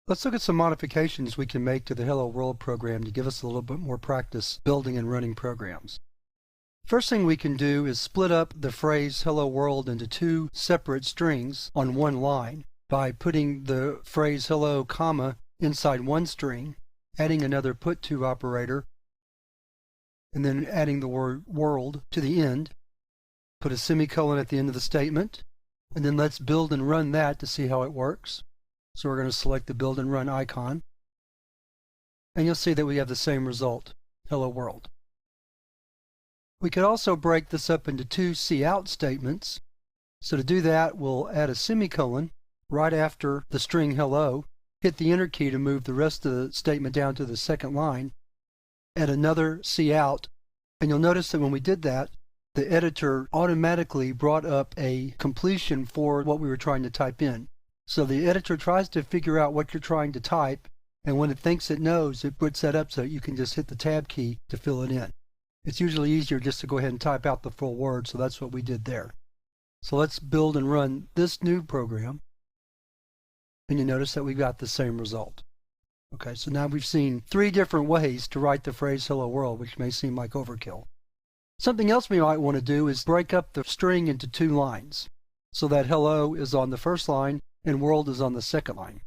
Let's look at some modifications we can make to the Hello World program to give us a little bit more practice building and running programs. First thing we can do is split up the phrase Hello World into two separate strings on one line by putting the phrase hello, comma, inside one string, adding another put to operator, and then adding the word world to the end. Put a semicolon at the end of the statement, and then let's build and run that to see how it works. So we're going to select the build and run icon, and you'll see that we have the same result, hello world. We could also break this up into two cout statements. So to do that, we'll add a semicolon right after the string hello, hit the enter key to move the rest of the statement down to the second line, add another cout, and you'll notice that when we did that, the editor automatically brought up a completion for what we were trying to type in. So the editor tries to figure out what you're trying to type, and when it thinks it knows, it puts that up so you can just hit the tab key to fill it in. It's usually easier just to go ahead and type out the full word, so that's what we did there. So let's build and run this new program, and you notice that we've got the same result. Okay, so now we've seen three different ways to write the phrase hello world, which may seem like overkill. Something else we might want to do is break up the string into two lines, so that hello is on the first line and world is on the second line.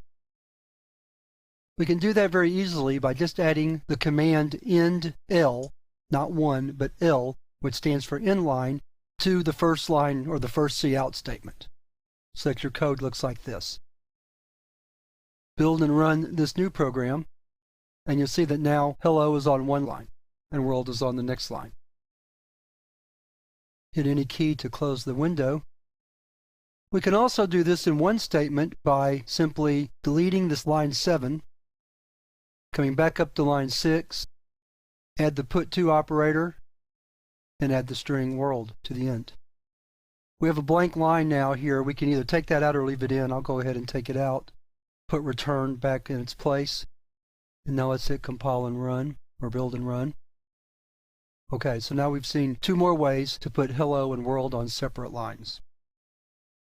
We can do that very easily by just adding the command end L, not one, but L, which stands for inline, to the first line or the first cout statement, so that your code looks like this. Build and run this new program, and you'll see that now hello is on one line and world is on the next line. Hit any key to close the window. We can also do this in one statement by simply deleting this line 7, coming back up to line 6, add the put to operator, and add the string world to the end. We have a blank line now here. We can either take that out or leave it in. I'll go ahead and take it out, put return back in its place, and now let's hit compile and run, or build and run. Okay, so now we've seen two more ways to put hello and world on separate lines.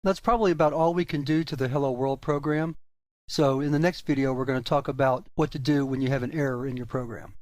That's probably about all we can do to the Hello World program. So in the next video, we're going to talk about what to do when you have an error in your program.